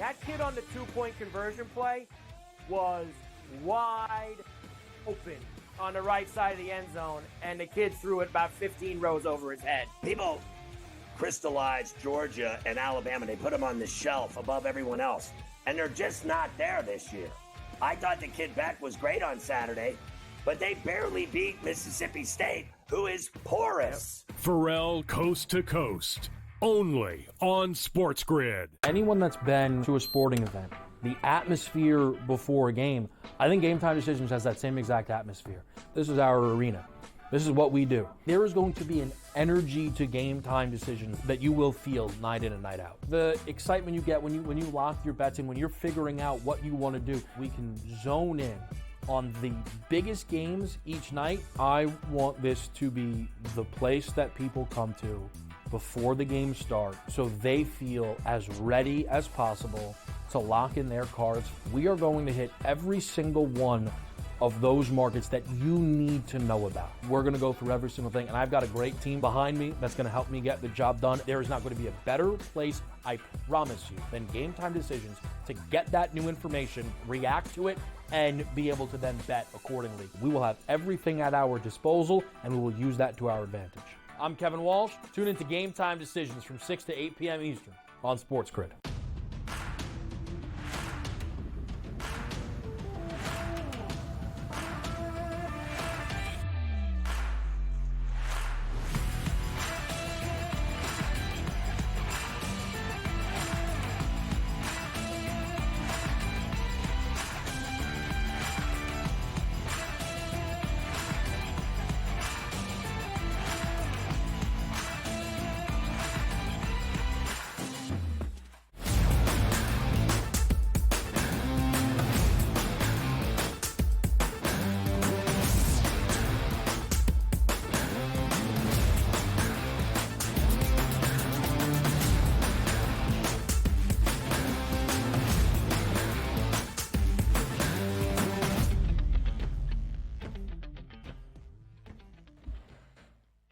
That kid on the two-point conversion play was wide open on the right side of the end zone, and the kid threw it about 15 rows over his head. People crystallized Georgia and Alabama. They put them on the shelf above everyone else, and they're just not there this year. I thought the kid Beck was great on Saturday, but they barely beat Mississippi State, who is porous. Pharrell Coast to Coast, only on SportsGrid. Anyone that's been to a sporting event, the atmosphere before a game, I think Game Time Decisions has that same exact atmosphere. This is our arena. This is what we do. There is going to be an energy to Game Time Decisions that you will feel night in and night out. The excitement you get when you lock your bets in, when you're figuring out what you want to do, we can zone in on the biggest games each night. I want this to be the place that people come to before the games start so they feel as ready as possible to lock in their cards. We are going to hit every single one of those markets that you need to know about. We're going to go through every single thing, and I've got a great team behind me that's going to help me get the job done. There is not going to be a better place, I promise you, than Game Time Decisions to get that new information, react to it, and be able to then bet accordingly. We will have everything at our disposal, and we will use that to our advantage. I'm Kevin Walsh. Tune into Game Time Decisions from 6 to 8 p.m. Eastern on SportsGrid.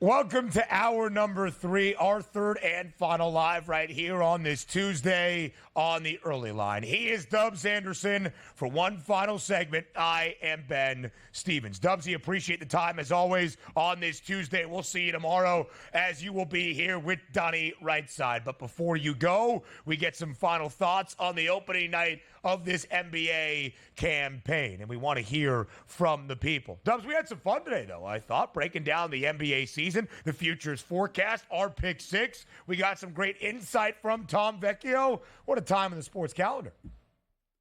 Welcome to hour number 3, our third and final live right here on this Tuesday on the early line. He is Dubs Anderson. For one final segment, I am Ben Stevens. Dubsy, appreciate the time as always on this Tuesday. We'll see you tomorrow as you will be here with Donnie Rightside. But before you go, we get some final thoughts on the opening night of this NBA campaign, and we want to hear from the people. Dubs, we had some fun today, though, I thought, breaking down the NBA season, the futures forecast, our pick 6. We got some great insight from Tom Vecchio. What a time in the sports calendar.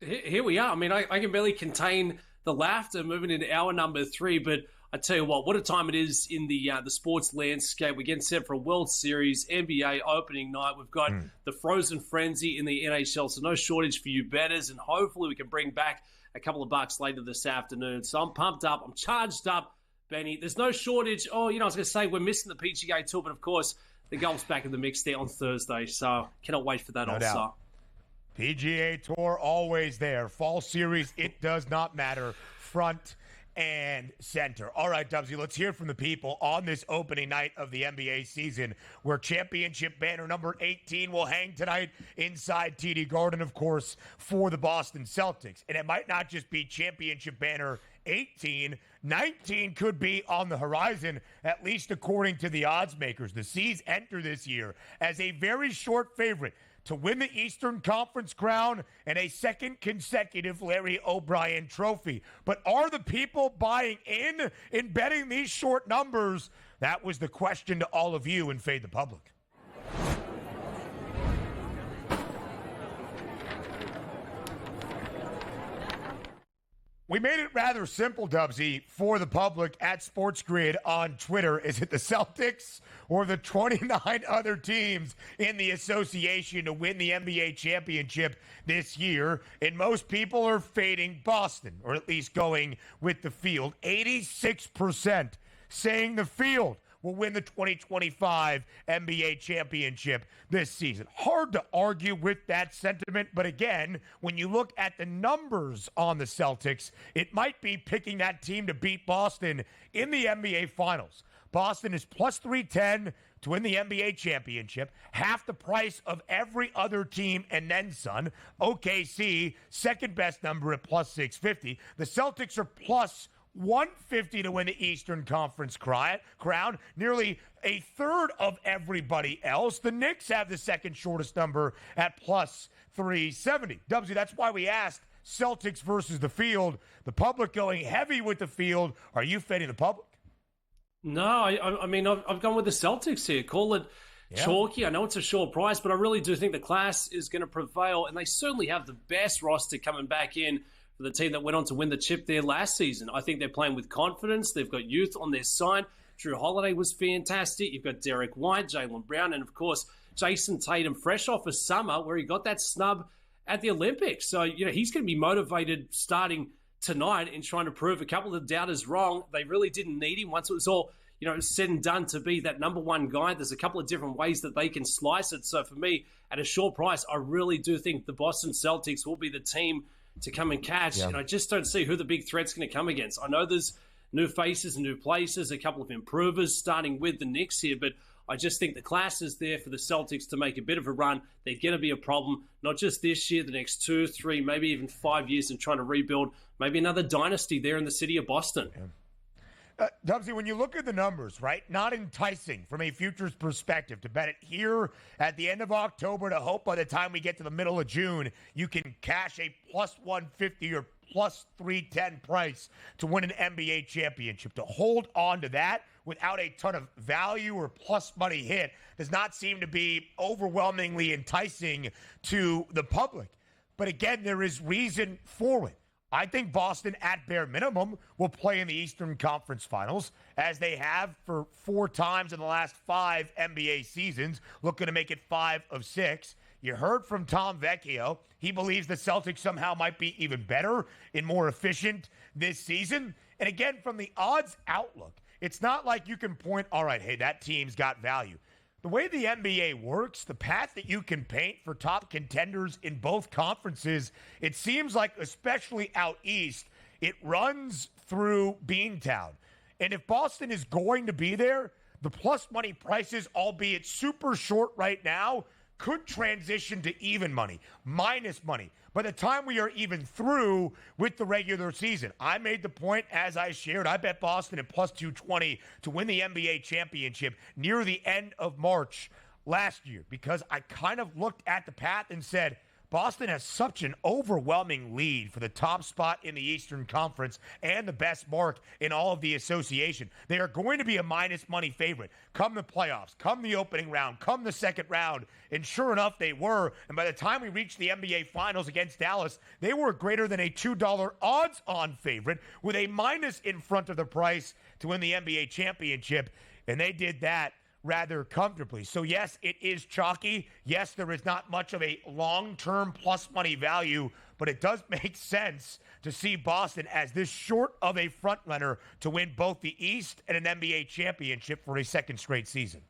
Here we are. I mean, I can barely contain the laughter moving into hour number 3, but I tell you what a time it is in the sports landscape. We're getting set for a World Series, NBA opening night. We've got the Frozen Frenzy in the NHL, so no shortage for you bettors, and hopefully we can bring back a couple of bucks later this afternoon. So I'm pumped up. I'm charged up, Benny. There's no shortage. Oh, I was going to say we're missing the PGA Tour, but of course the golf's back in the mix there on Thursday, so cannot wait for that no also. Doubt. PGA Tour always there. Fall Series, it does not matter. Front and center. All right, Dubsy, let's hear from the people on this opening night of the NBA season, where championship banner number 18 will hang tonight inside TD Garden, of course, for the Boston Celtics. And it might not just be championship banner 18, 19 could be on the horizon, at least according to the odds makers. The C's enter this year as a very short favorite to win the Eastern Conference crown and a second consecutive Larry O'Brien trophy. But are the people buying in betting these short numbers? That was the question to all of you in Fade the Public. We made it rather simple, Dubsy, for the public at SportsGrid on Twitter. Is it the Celtics or the 29 other teams in the association to win the NBA championship this year? And most people are fading Boston, or at least going with the field. 86% saying the field will win the 2025 NBA championship this season. Hard to argue with that sentiment, but again, when you look at the numbers on the Celtics, it might be picking that team to beat Boston in the NBA Finals. Boston is plus 310 to win the NBA championship, half the price of every other team and then some. OKC, second best number at plus 650. The Celtics are plus 150 to win the Eastern Conference crown, nearly a third of everybody else. The Knicks have the second shortest number at plus 370. W, that's why we asked Celtics versus the field. The public going heavy with the field. Are you fading the public? No, I mean, I've gone with the Celtics here. Call it chalky. I know it's a short price, but I really do think the class is going to prevail, and they certainly have the best roster coming back in for the team that went on to win the chip there last season. I think they're playing with confidence. They've got youth on their side. Drew Holiday was fantastic. You've got Derek White, Jaylen Brown, and, of course, Jason Tatum, fresh off a summer where he got that snub at the Olympics. So, he's going to be motivated starting tonight in trying to prove a couple of doubters wrong. They really didn't need him once it was all, said and done to be that number one guy. There's a couple of different ways that they can slice it. So for me, at a short price, I really do think the Boston Celtics will be the team to come and catch. And I just don't see who the big threat's going to come against. I know there's new faces and new places, a couple of improvers, starting with the Knicks here, but I just think the class is there for the Celtics to make a bit of a run. They're going to be a problem, not just this year, the next 2, 3, maybe even 5 years, and trying to rebuild maybe another dynasty there in the city of Boston. Dubsy, when you look at the numbers, right, not enticing from a futures perspective to bet it here at the end of October to hope by the time we get to the middle of June, you can cash a plus 150 or plus 310 price to win an NBA championship. To hold on to that without a ton of value or plus money hit does not seem to be overwhelmingly enticing to the public. But again, there is reason for it. I think Boston, at bare minimum, will play in the Eastern Conference Finals, as they have for 4 times in the last 5 NBA seasons, looking to make it 5 of 6. You heard from Tom Vecchio. He believes the Celtics somehow might be even better and more efficient this season. And again, from the odds outlook, it's not like you can point, all right, hey, that team's got value. The way the NBA works, the path that you can paint for top contenders in both conferences, it seems like, especially out east, it runs through Beantown. And if Boston is going to be there, the plus money prices, albeit super short right now, could transition to even money, minus money, by the time we are even through with the regular season. I made the point, as I shared, I bet Boston at plus 220 to win the NBA championship near the end of March last year, because I kind of looked at the path and said, Boston has such an overwhelming lead for the top spot in the Eastern Conference and the best mark in all of the association. They are going to be a minus money favorite come the playoffs, come the opening round, come the second round. And sure enough, they were. And by the time we reached the NBA Finals against Dallas, they were greater than a $2 odds-on favorite with a minus in front of the price to win the NBA championship. And they did that rather comfortably. So yes, it is chalky. Yes, there is not much of a long-term plus money value, but it does make sense to see Boston as this short of a front runner to win both the East and an NBA championship for a second straight season.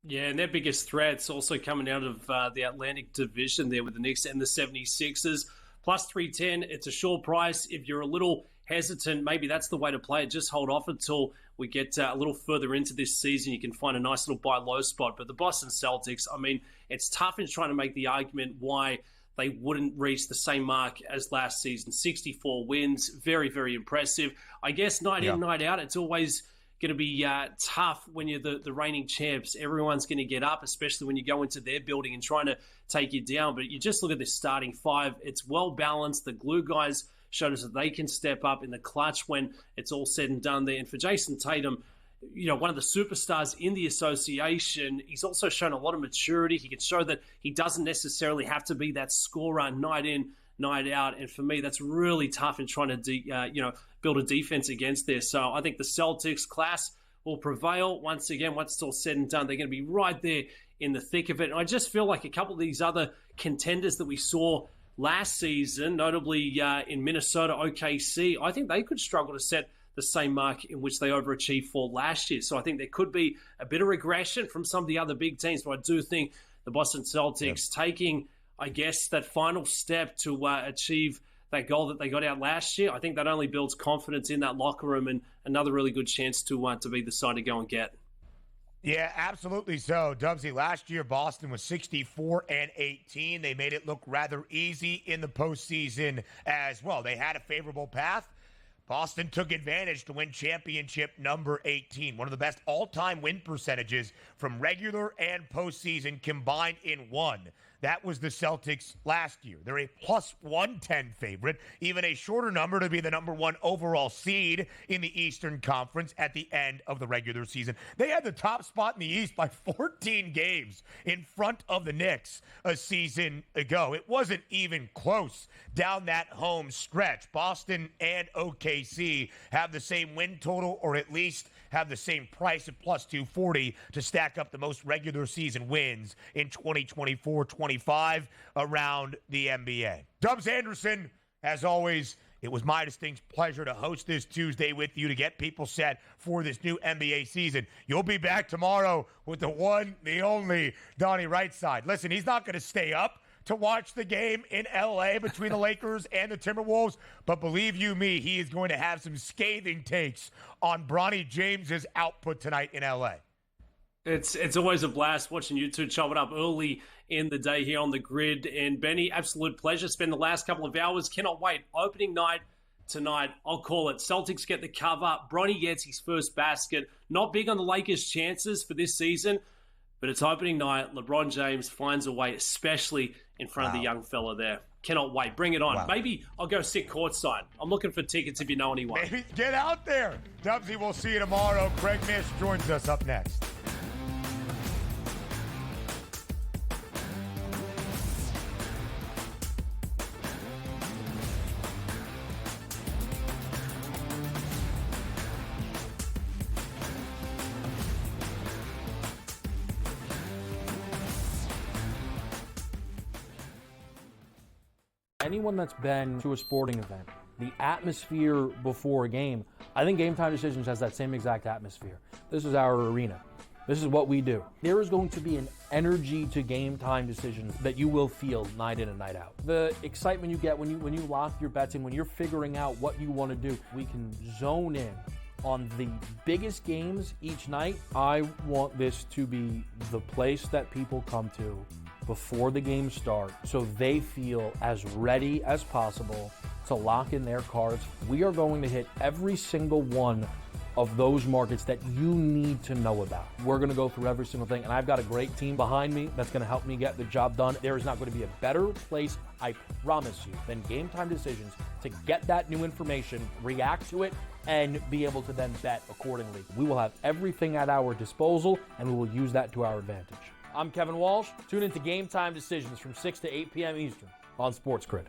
Yeah, and their biggest threats also coming out of the Atlantic Division there with the Knicks and the 76ers. Plus 310, it's a short price. If you're a little hesitant, maybe that's the way to play it. Just hold off until we get a little further into this season. You can find a nice little buy low spot. But the Boston Celtics, I mean, it's tough in trying to make the argument why they wouldn't reach the same mark as last season. 64 wins, very, very impressive. I guess night in, night out, it's always going to be tough when you're the reigning champs. Everyone's going to get up, especially when you go into their building and trying to take you down. But you just look at this starting 5. It's well balanced. The glue guys showed us that they can step up in the clutch when it's all said and done there. And for Jason Tatum, one of the superstars in the association, he's also shown a lot of maturity. He can show that he doesn't necessarily have to be that scorer night in, night out. And for me, that's really tough in trying to, build a defense against this. So I think the Celtics class will prevail. Once again, once it's all said and done, they're going to be right there in the thick of it. And I just feel like a couple of these other contenders that we saw last season, notably in Minnesota, OKC, I think they could struggle to set the same mark in which they overachieved for last year. So I think there could be a bit of regression from some of the other big teams, but I do think the Boston Celtics taking, I guess, that final step to achieve that goal that they got out last year, I think that only builds confidence in that locker room and another really good chance to be the side to go and get. Yeah, absolutely so. Dubsy, last year Boston was 64-18. They made it look rather easy in the postseason as well. They had a favorable path. Boston took advantage to win championship number 18, one of the best all-time win percentages from regular and postseason combined in one. That was the Celtics last year. They're a plus 110 favorite, even a shorter number to be the number one overall seed in the Eastern Conference at the end of the regular season. They had the top spot in the East by 14 games in front of the Knicks a season ago. It wasn't even close down that home stretch. Boston and OKC have the same win total, or at least have the same price at plus 240 to stack up the most regular season wins in 2024-25 around the NBA. Dubs Anderson, as always, it was my distinct pleasure to host this Tuesday with you to get people set for this new NBA season. You'll be back tomorrow with the one, the only Donnie Rightside. Listen, he's not going to stay up to watch the game in L.A. between the Lakers and the Timberwolves, but believe you me, he is going to have some scathing takes on Bronny James's output tonight in L.A. It's always a blast watching you two chop it up early in the day here on the grid. And Benny, absolute pleasure. Spend the last couple of hours. Cannot wait. Opening night tonight. I'll call it. Celtics get the cover. Bronny gets his first basket. Not big on the Lakers' chances for this season, but it's opening night. LeBron James finds a way, especially in front of the young fella there. Cannot wait. Bring it on. Wow. Maybe I'll go sit courtside. I'm looking for tickets if you know anyone. Maybe get out there. Dubsy, we'll see you tomorrow. Craig Mish joins us up next. Anyone that's been to a sporting event, the atmosphere before a game, I think Game Time Decisions has that same exact atmosphere. This is our arena. This is what we do. There is going to be an energy to Game Time Decisions that you will feel night in and night out. The excitement you get when you lock your bets in, when you're figuring out what you want to do, we can zone in on the biggest games each night. I want this to be the place that people come to before the games start so they feel as ready as possible to lock in their cards. We are going to hit every single one of those markets that you need to know about. We're going to go through every single thing, and I've got a great team behind me that's going to help me get the job done. There is not going to be a better place, I promise you, than Game Time Decisions to get that new information, react to it, and be able to then bet accordingly. We will have everything at our disposal, and we will use that to our advantage. I'm Kevin Walsh. Tune into Game Time Decisions from 6 to 8 p.m. Eastern on SportsGrid.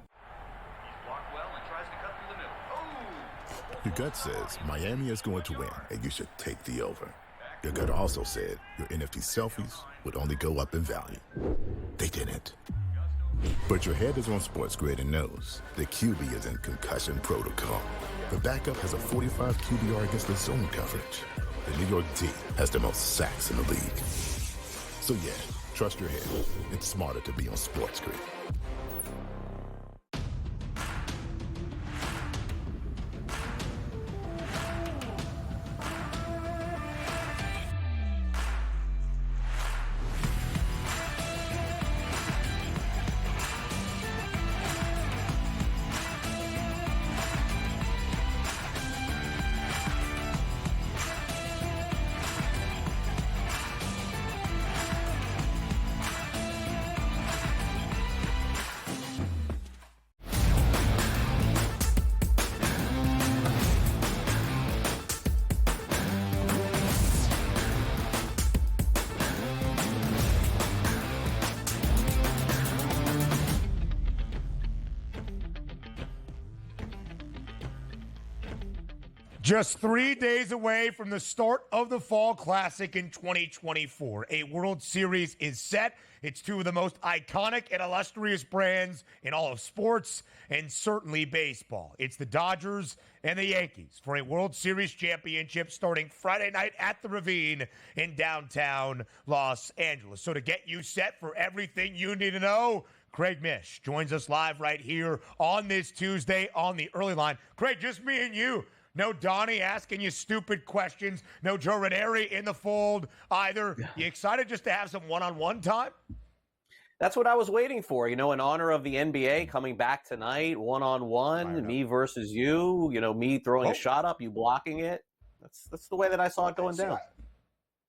Your gut says Miami is going to win, and you should take the over. Your gut also said your NFT selfies would only go up in value. They didn't. But your head is on SportsGrid and knows the QB is in concussion protocol. The backup has a 45 QBR against the zone coverage. The New York D has the most sacks in the league. So yeah, trust your head. It's smarter to be on SportsGrid. Just 3 days away from the start of the Fall Classic in 2024. A World Series is set. It's two of the most iconic and illustrious brands in all of sports and certainly baseball. It's the Dodgers and the Yankees for a World Series championship starting Friday night at the Ravine in downtown Los Angeles. So to get you set for everything you need to know, Craig Mish joins us live right here on this Tuesday on the early line. Craig, just me and you. No Donnie asking you stupid questions. No Joe Ranieri in the fold either. You excited just to have some one-on-one time? That's what I was waiting for, in honor of the NBA coming back tonight, one-on-one, me versus you, me throwing a shot up, you blocking it. That's the way that I saw it going down.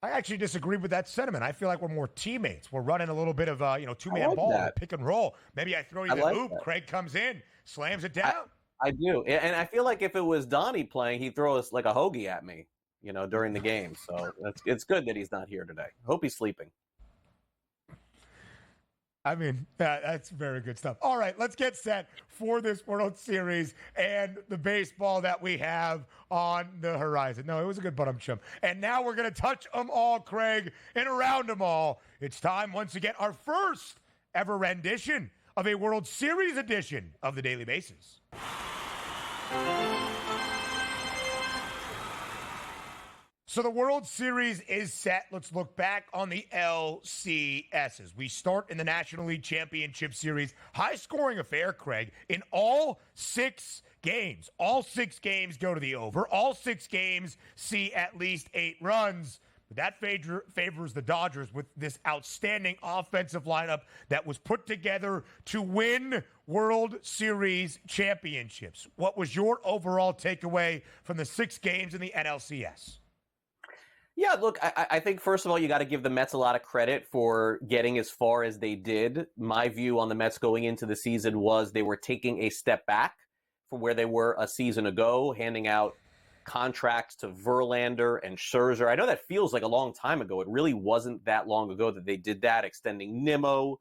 I actually disagree with that sentiment. I feel like we're more teammates. We're running a little bit of, two-man ball, pick and roll. Maybe I throw you the hoop. Craig comes in, slams it down. I do. And I feel like if it was Donnie playing, he'd throw us like a hoagie at me, during the game. So it's good that he's not here today. Hope he's sleeping. I mean, that's very good stuff. All right, let's get set for this World Series and the baseball that we have on the horizon. No, it was a good bottom chum. And now we're going to touch them all, Craig, and around them all. It's time, once again, our first ever rendition of a World Series edition of the Daily Bases. So the World Series is set. Let's look back on the LCSs. We start in the National League Championship Series. High-scoring affair, Craig, in all 6 games. All 6 games go to the over. All 6 games see at least 8 runs. But that favors the Dodgers with this outstanding offensive lineup that was put together to win World Series championships. What was your overall takeaway from the 6 games in the NLCS? Yeah, look, I think, first of all, you got to give the Mets a lot of credit for getting as far as they did. My view on the Mets going into the season was they were taking a step back from where they were a season ago, handing out contracts to Verlander and Scherzer. I know that feels like a long time ago. It really wasn't that long ago that they did that, extending Nimmo.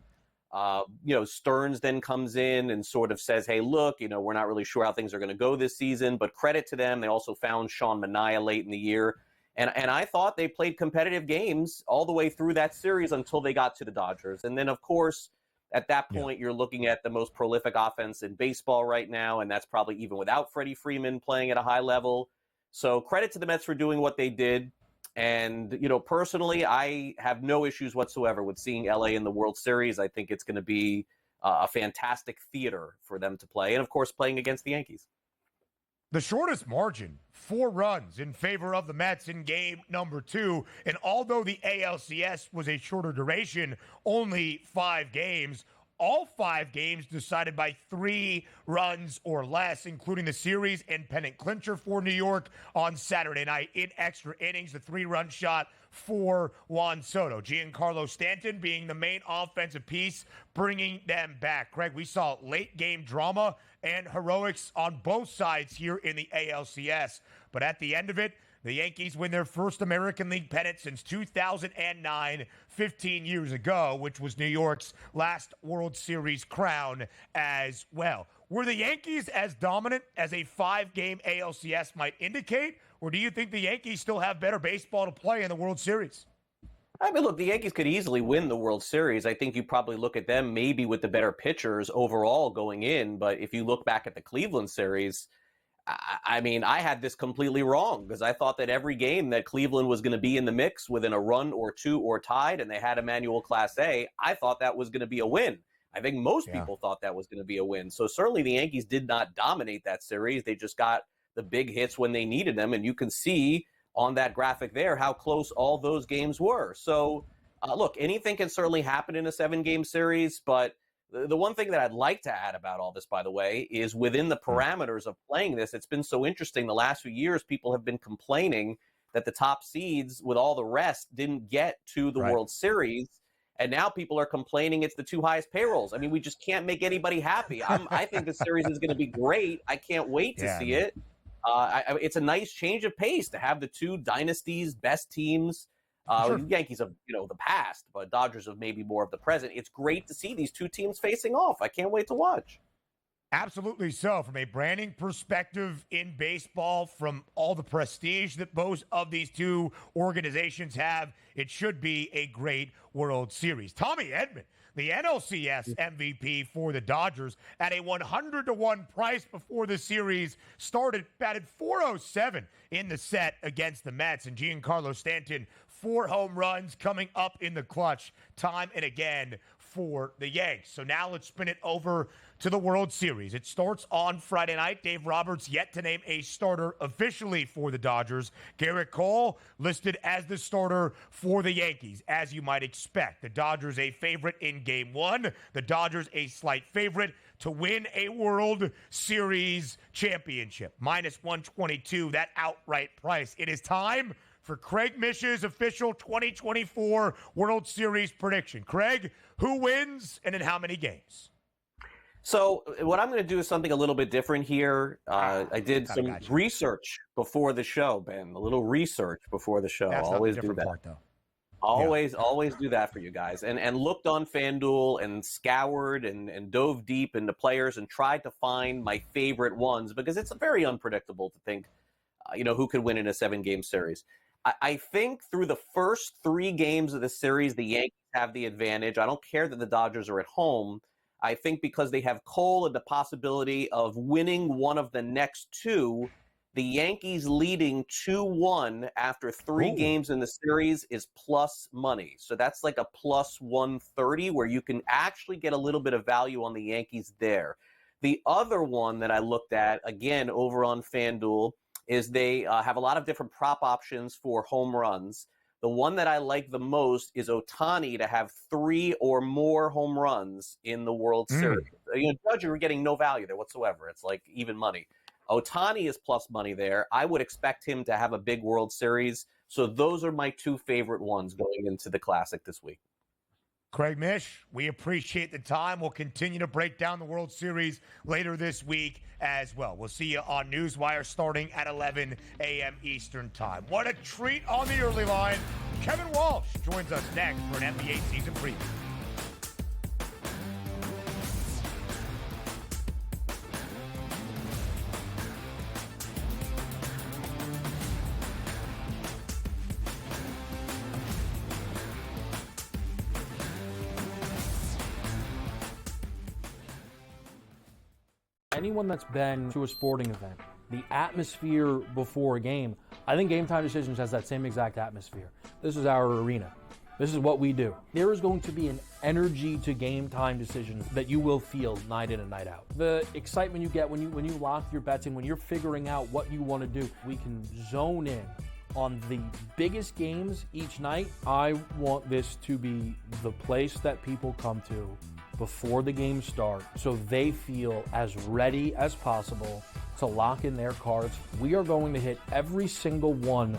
Stearns then comes in and sort of says, hey, look, we're not really sure how things are going to go this season, but credit to them. They also found Sean Manaea late in the year. And I thought they played competitive games all the way through that series until they got to the Dodgers. And then, of course, at that point, you're looking at the most prolific offense in baseball right now, and that's probably even without Freddie Freeman playing at a high level. So credit to the Mets for doing what they did. And, personally, I have no issues whatsoever with seeing LA in the World Series. I think it's going to be a fantastic theater for them to play. And, of course, playing against the Yankees. The shortest margin, 4 runs in favor of the Mets in game number 2. And although the ALCS was a shorter duration, only 5 games, all 5 games decided by 3 runs or less, including the series and pennant clincher for New York on Saturday night in extra innings, the 3-run shot for Juan Soto. Giancarlo Stanton being the main offensive piece, bringing them back. Craig, we saw late game drama and heroics on both sides here in the ALCS. But at the end of it, the Yankees win their first American League pennant since 2009, 15 years ago, which was New York's last World Series crown as well. Were the Yankees as dominant as a 5-game ALCS might indicate, or do you think the Yankees still have better baseball to play in the World Series? I mean, look, the Yankees could easily win the World Series. I think you probably look at them maybe with the better pitchers overall going in. But if you look back at the Cleveland series, I mean, I had this completely wrong because I thought that every game that Cleveland was going to be in the mix within a run or 2 or tied, and they had Emmanuel Clase, I thought that was going to be a win. I think most people thought that was going to be a win. So certainly the Yankees did not dominate that series. They just got the big hits when they needed them, and you can see on that graphic there how close all those games were. So, look, anything can certainly happen in a 7-game series, but the one thing that I'd like to add about all this, by the way, is within the parameters of playing this, it's been so interesting. The last few years, people have been complaining that the top seeds with all the rest didn't get to the World Series. And now people are complaining it's the 2 highest payrolls. I mean, we just can't make anybody happy. I think the series is going to be great. I can't wait to see it. It's a nice change of pace to have the 2 dynasties, best teams. Yankees of the past, but Dodgers of maybe more of the present. It's great to see these 2 teams facing off. I can't wait to watch. Absolutely so. From a branding perspective in baseball, from all the prestige that both of these 2 organizations have, it should be a great World Series. Tommy Edman, the NLCS MVP for the Dodgers, at a 100-1 price before the series started, batted .407 in the set against the Mets. And Giancarlo Stanton, 4 home runs coming up in the clutch time and again for the Yanks. So now let's spin it over to the World Series. It starts on Friday night. Dave Roberts yet to name a starter officially for the Dodgers. Garrett Cole listed as the starter for the Yankees, as you might expect. The Dodgers a favorite in Game 1. The Dodgers a slight favorite to win a World Series championship. Minus 122, that outright price. It is time for Craig Mish's official 2024 World Series prediction. Craig, who wins and in how many games? So what I'm going to do is something a little bit different here. I did some research before the show, Ben. A little research before the show. That's always not the do different that. part, though. Always do that for you guys. And looked on FanDuel and scoured and dove deep into players and tried to find my favorite ones because it's very unpredictable to think, who could win in a 7-game series. I think through the first 3 games of the series, the Yankees have the advantage. I don't care that the Dodgers are at home. I think because they have Cole and the possibility of winning one of the next 2, the Yankees leading 2-1 after 3 games in the series is plus money. So that's like a plus 130 where you can actually get a little bit of value on the Yankees there. The other one that I looked at, again, over on FanDuel, is they have a lot of different prop options for home runs. The one that I like the most is Ohtani to have 3 or more home runs in the World Series. Judge, you're getting no value there whatsoever. It's like even money. Ohtani is plus money there. I would expect him to have a big World Series. So those are my 2 favorite ones going into the Classic this week. Craig Mish, we appreciate the time. We'll continue to break down the World Series later this week as well. We'll see you on Newswire starting at 11 a.m. Eastern Time. What a treat on the early line. Kevin Walsh joins us next for an NBA season preview. Anyone that's been to a sporting event, the atmosphere before a game, I think Game Time Decisions has that same exact atmosphere. This is our arena. This is what we do. There is going to be an energy to Game Time Decisions that you will feel night in and night out. The excitement you get when you lock your bets in, when you're figuring out what you want to do, we can zone in on the biggest games each night. I want this to be the place that people come to before the games start so they feel as ready as possible to lock in their cards. We are going to hit every single one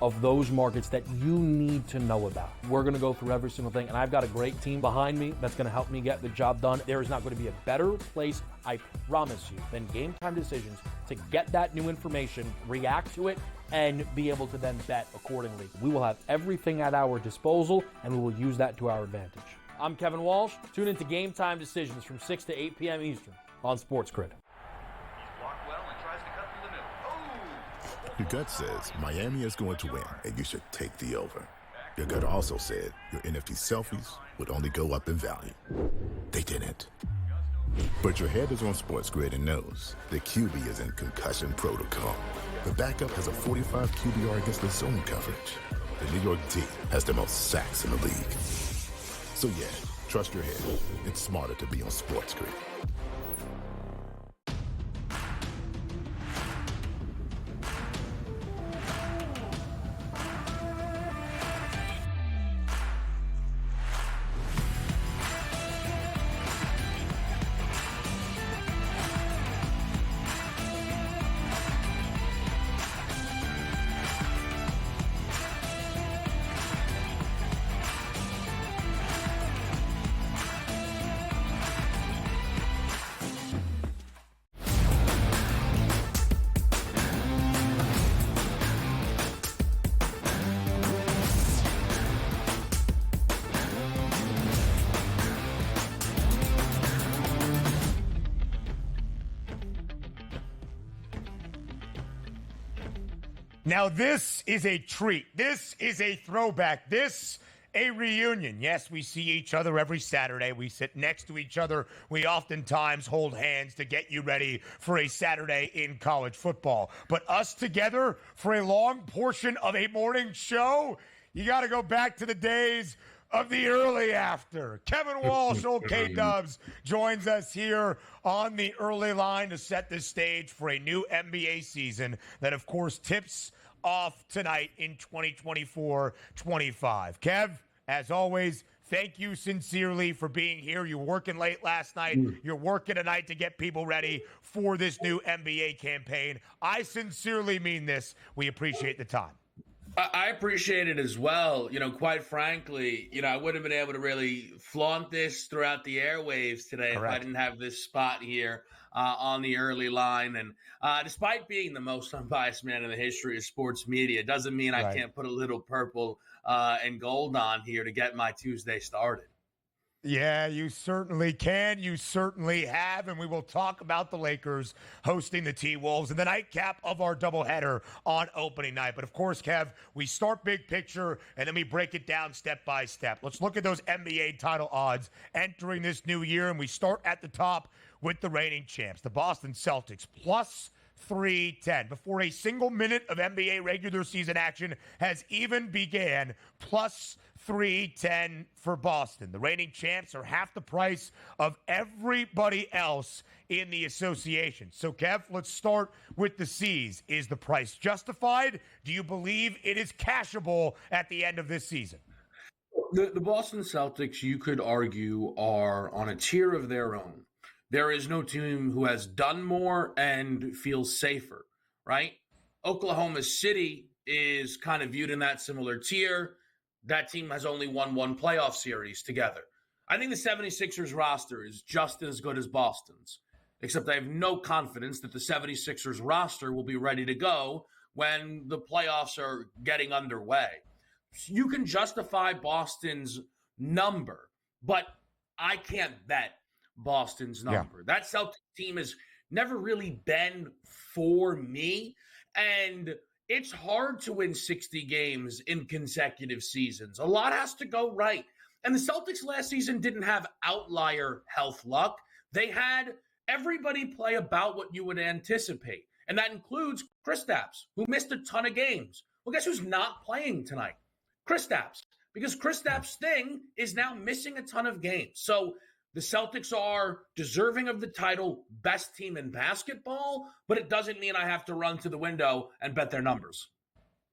of those markets that you need to know about. We're going to go through every single thing, and I've got a great team behind me that's going to help me get the job done. There is not going to be a better place, I promise you, than Game Time Decisions to get that new information, react to it, and be able to then bet accordingly. We will have everything at our disposal, and we will use that to our advantage. I'm Kevin Walsh. Tune into Game Time Decisions from 6 to 8 p.m. Eastern on SportsGrid. Your gut says Miami is going to win, and you should take the over. Your gut also said your NFT selfies would only go up in value. They didn't. But your head is on SportsGrid and knows the QB is in concussion protocol. The backup has a 45 QBR against the zone coverage. The New York D has the most sacks in the league. So yeah, trust your head. It's smarter to be on SportsGrid. Now, this is a treat. This is a throwback. This a reunion. Yes, we see each other every Saturday. We sit next to each other. We oftentimes hold hands to get you ready for a Saturday in college football. But us together for a long portion of a morning show, you got to go back to the days of the early after. Kevin Walsh, old K-Dubs, joins us here on the early line to set the stage for a new NBA season that, of course, tips off tonight in 2024-25. Kev, as always, thank you sincerely for being here. You were working late last night. You're working tonight to get people ready for this new NBA campaign. I sincerely mean this. We appreciate the time. I appreciate it as well. Quite frankly, I wouldn't have been able to really flaunt this throughout the airwaves today if I didn't have this spot here on the early line. And despite being the most unbiased man in the history of sports media, doesn't mean I can't put a little purple and gold on here to get my Tuesday started. Yeah, you certainly can. You certainly have. And we will talk about the Lakers hosting the T-Wolves and the nightcap of our doubleheader on opening night. But of course, Kev, we start big picture and then we break it down step by step. Let's look at those NBA title odds entering this new year. And we start at the top with the reigning champs, the Boston Celtics, plus 310 before a single minute of NBA regular season action has even began, plus 310 for Boston. The reigning champs are half the price of everybody else in the association. So, Kev, let's start with the C's. Is the price justified? Do you believe it is cashable at the end of this season? The Boston Celtics, you could argue, are on a tier of their own. There is no team who has done more and feels safer, right? Oklahoma City is kind of viewed in that similar tier. That team has only won one playoff series together. I think the 76ers roster is just as good as Boston's, except I have no confidence that the 76ers roster will be ready to go when the playoffs are getting underway. You can justify Boston's number, but I can't bet Boston's number. That Celtics team has never really been for me, and it's hard to win 60 games in consecutive seasons. A lot has to go right. And the Celtics last season didn't have outlier health luck. They had everybody play about what you would anticipate. And that includes Kristaps, who missed a ton of games. Well, guess who's not playing tonight? Kristaps. Because Kristaps' thing is now missing a ton of games. So the Celtics are deserving of the title, best team in basketball, but it doesn't mean I have to run to the window and bet their numbers.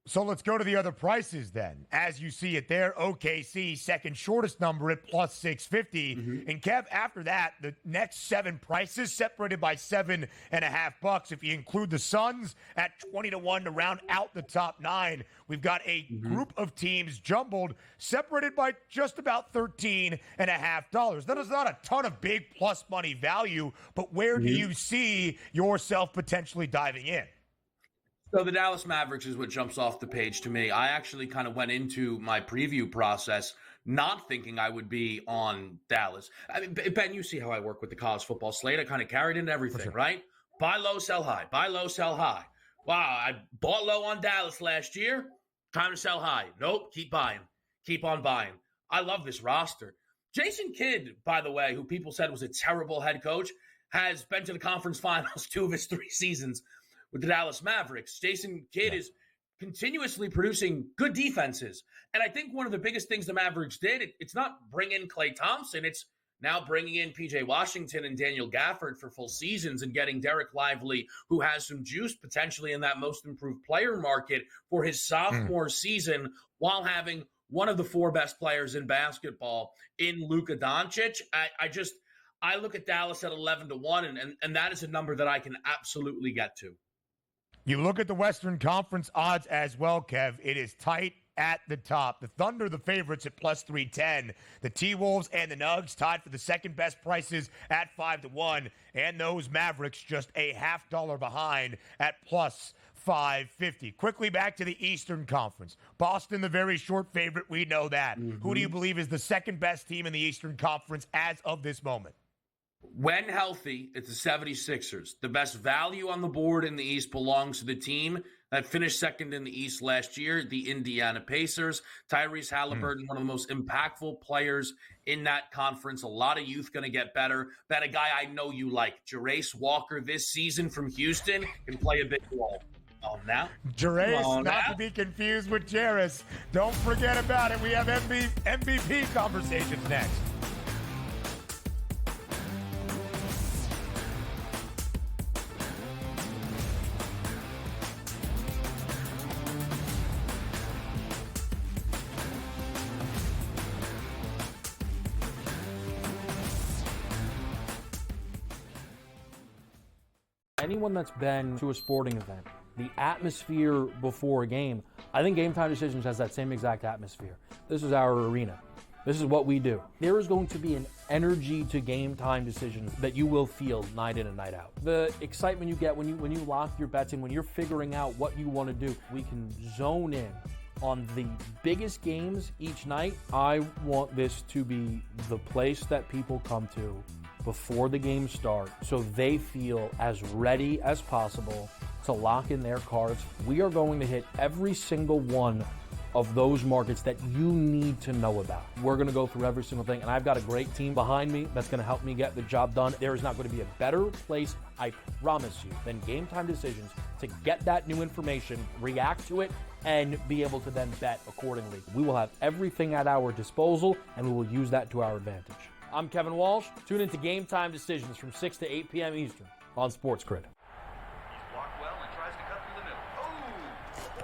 So let's go to the other prices then. As you see it there, OKC, second shortest number at plus 650. And Kev, after that, the next 7 prices separated by $7.50. If you include the Suns at 20-1 to round out the top 9, we've got a group of teams jumbled, separated by just about $13.50. That is not a ton of big plus money value, but where do you see yourself potentially diving in? So the Dallas Mavericks is what jumps off the page to me. I actually kind of went into my preview process not thinking I would be on Dallas. I mean, Ben, you see how I work with the college football slate. I kind of carried into everything, right? Buy low, sell high. Buy low, sell high. Wow, I bought low on Dallas last year. Time to sell high. Nope, keep buying. Keep on buying. I love this roster. Jason Kidd, by the way, who people said was a terrible head coach, has been to the conference finals 2 of his 3 seasons with the Dallas Mavericks. Jason Kidd is continuously producing good defenses. And I think one of the biggest things the Mavericks did, it's not bring in Klay Thompson, it's now bringing in P.J. Washington and Daniel Gafford for full seasons and getting Derek Lively, who has some juice potentially in that most improved player market for his sophomore season, while having one of the 4 best players in basketball in Luka Doncic. I look at Dallas at 11-1, and that is a number that I can absolutely get to. You look at the Western Conference odds as well, Kev. It is tight at the top. The Thunder, the favorites at plus 310. The T-Wolves and the Nugs tied for the second best prices at 5-1. And those Mavericks just a $0.50 behind at plus 550. Quickly back to the Eastern Conference. Boston, the very short favorite. We know that. Who do you believe is the second best team in the Eastern Conference as of this moment? When healthy, it's the 76ers. The best value on the board in the East belongs to the team that finished second in the East last year, the Indiana Pacers. Tyrese Halliburton, one of the most impactful players in that conference. A lot of youth going to get better. Bet a guy I know you like, Jarace Walker, this season from Houston, can play a big role. Oh, now. Jerace, not to be confused with Jairus. Don't forget about it. We have MVP conversations next. Anyone that's been to a sporting event, the atmosphere before a game, I think Game Time Decisions has that same exact atmosphere. This is our arena. This is what we do. There is going to be an energy to Game Time Decisions that you will feel night in and night out. The excitement you get when you lock your bets in, when you're figuring out what you want to do, we can zone in on the biggest games each night. I want this to be the place that people come to before the games start so they feel as ready as possible to lock in their cards. We are going to hit every single one of those markets that you need to know about. We're going to go through every single thing, and I've got a great team behind me that's going to help me get the job done. There is not going to be a better place, I promise you, than Game Time Decisions to get that new information, react to it, and be able to then bet accordingly. We will have everything at our disposal, and we will use that to our advantage. I'm Kevin Walsh. Tune into Game Time Decisions from 6 to 8 p.m. Eastern on SportsGrid.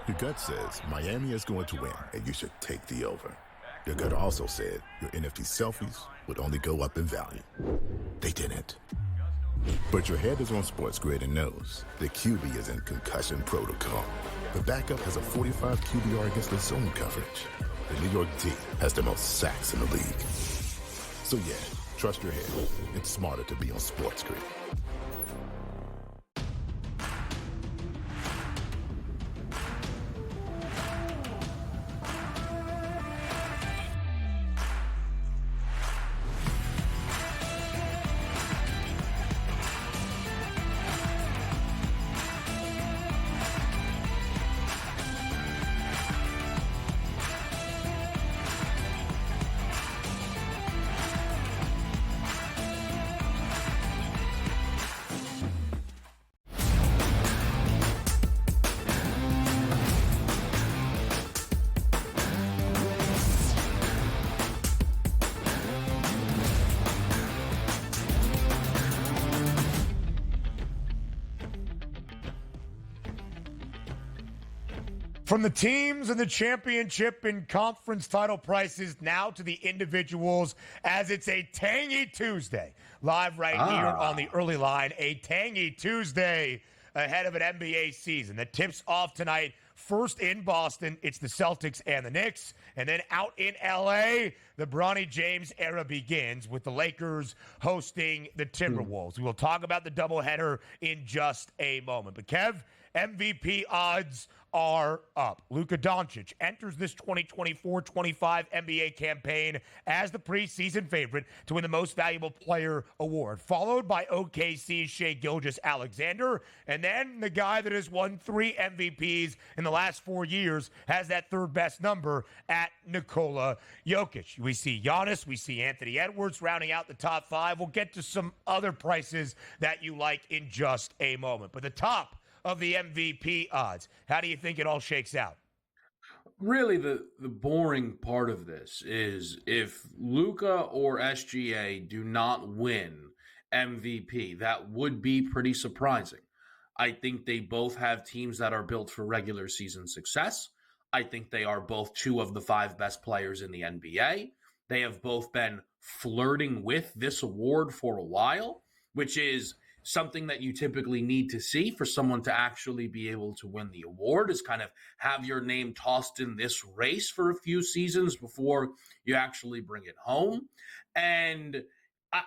Your gut says Miami is going to win, and you should take the over. Your gut also said your NFT selfies would only go up in value. They didn't. But your head is on SportsGrid and knows the QB is in concussion protocol. The backup has a 45 QBR against the zone coverage. The New York D has the most sacks in the league. So yeah, trust your head. It's smarter to be on SportsGrid. From the teams and the championship and conference title prices now to the individuals, as it's a tangy Tuesday. Live right here on the early line, a tangy Tuesday ahead of an NBA season that tips off tonight. First in Boston, it's the Celtics and the Knicks. And then out in L.A., the Bronny James era begins with the Lakers hosting the Timberwolves. We will talk about the doubleheader in just a moment. But Kev, MVP odds are up. Luka Doncic enters this 2024-25 NBA campaign as the preseason favorite to win the Most Valuable Player award, followed by OKC's Shai Gilgeous-Alexander, and then the guy that has won 3 MVPs in the last 4 years has that third best number at Nikola Jokic. We see Giannis, we see Anthony Edwards rounding out the top 5. We'll get to some other prices that you like in just a moment. But the top of the MVP odds, how do you think it all shakes out? Really, the boring part of this is if Luka or SGA do not win MVP, that would be pretty surprising. I think they both have teams that are built for regular season success. I think they are both 2 of the 5 best players in the NBA. They have both been flirting with this award for a while, which is something that you typically need to see for someone to actually be able to win the award, is kind of have your name tossed in this race for a few seasons before you actually bring it home. And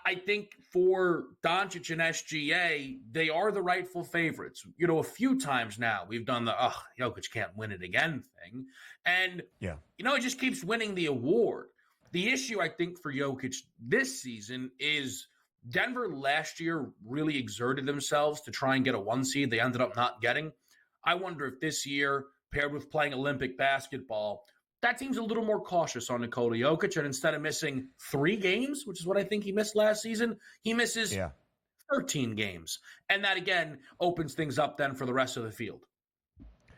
I think for Doncic and SGA, they are the rightful favorites. You know, a few times now we've done the, Jokic can't win it again thing. And, it just keeps winning the award. The issue, I think, for Jokic this season is Denver last year really exerted themselves to try and get a 1 seed. They ended up not getting. I wonder if this year, paired with playing Olympic basketball, that team's a little more cautious on Nikola Jokic. And instead of missing 3 games, which is what I think he missed last season, he misses 13 games. And that, again, opens things up then for the rest of the field.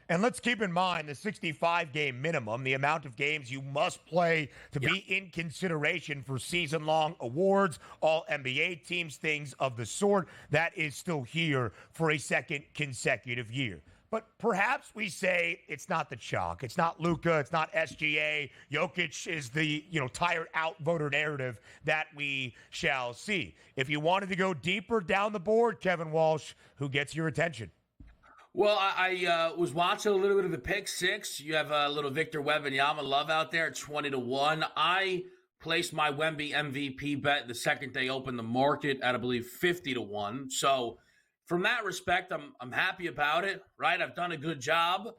And let's keep in mind the 65-game minimum, the amount of games you must play to be in consideration for season-long awards, all NBA teams, things of the sort. That is still here for a second consecutive year. But perhaps we say it's not the chalk. It's not Luka. It's not SGA. Jokic is the, tired out voter narrative that we shall see. If you wanted to go deeper down the board, Kevin Walsh, who gets your attention? Well, I was watching a little bit of the pick six. You have a little Victor Wembanyama love out there at 20-1. I placed my Wemby MVP bet the second they opened the market at, I believe, 50-1. So from that respect, I'm happy about it, right? I've done a good job.